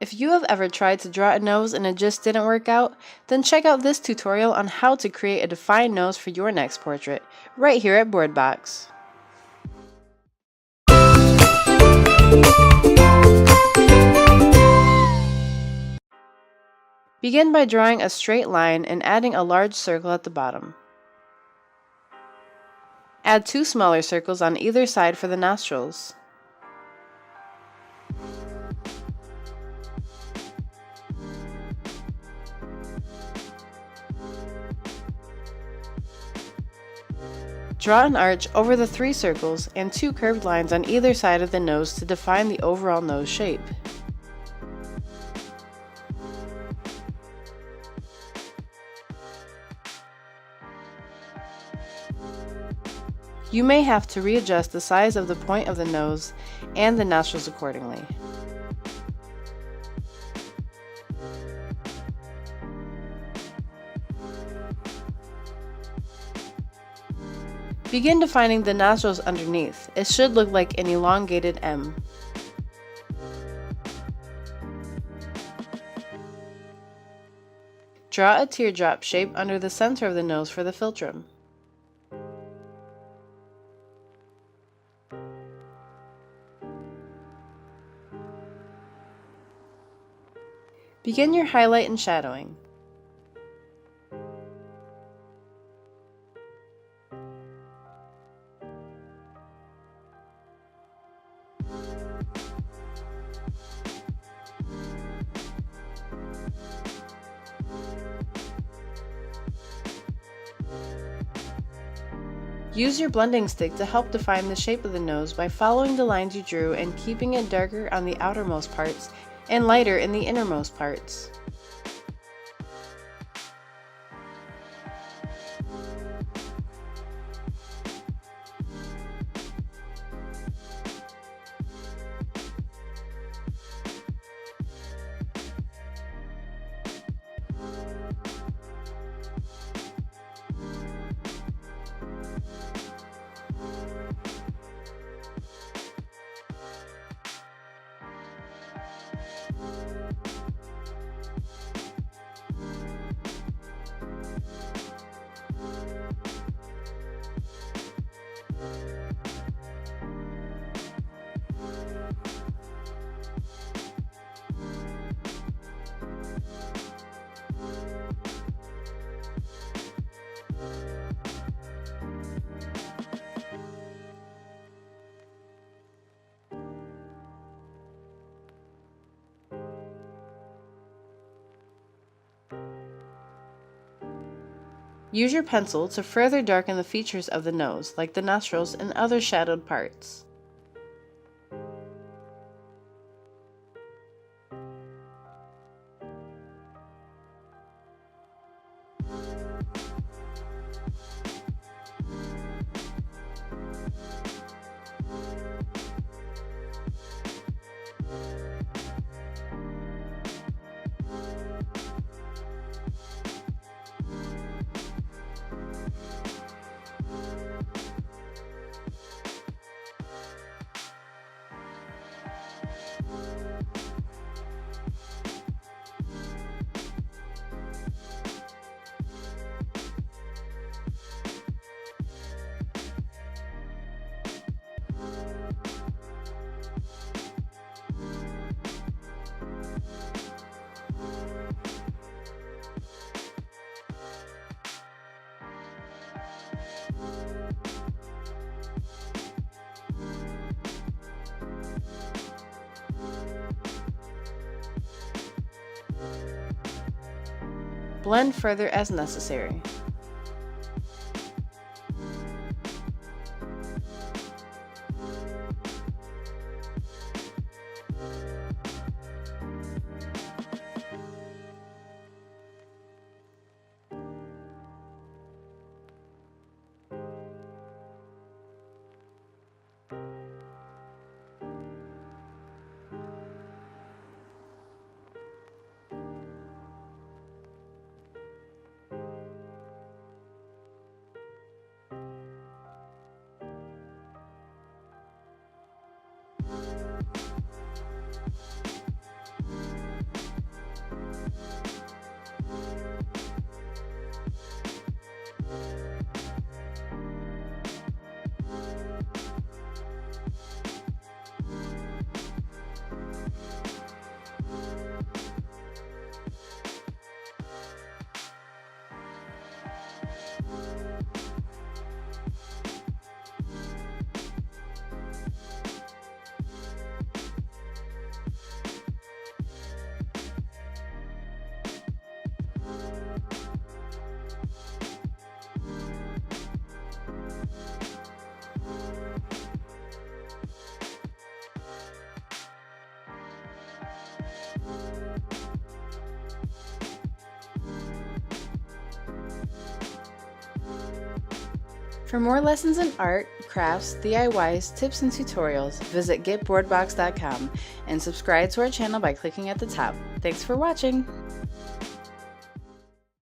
If you have ever tried to draw a nose and it just didn't work out, then check out this tutorial on how to create a defined nose for your next portrait, right here at BoredBox. Begin by drawing a straight line and adding a large circle at the bottom. Add 2 smaller circles on either side for the nostrils. Draw an arch over the 3 circles and 2 curved lines on either side of the nose to define the overall nose shape. You may have to readjust the size of the point of the nose and the nostrils accordingly. Begin defining the nostrils underneath. It should look like an elongated M. Draw a teardrop shape under the center of the nose for the philtrum. Begin your highlight and shadowing. Use your blending stick to help define the shape of the nose by following the lines you drew and keeping it darker on the outermost parts and lighter in the innermost parts. Use your pencil to further darken the features of the nose, like the nostrils and other shadowed parts. Blend further as necessary. For more lessons in art, crafts, DIYs, tips, and tutorials, visit getboredbox.com and subscribe to our channel by clicking at the top. Thanks for watching!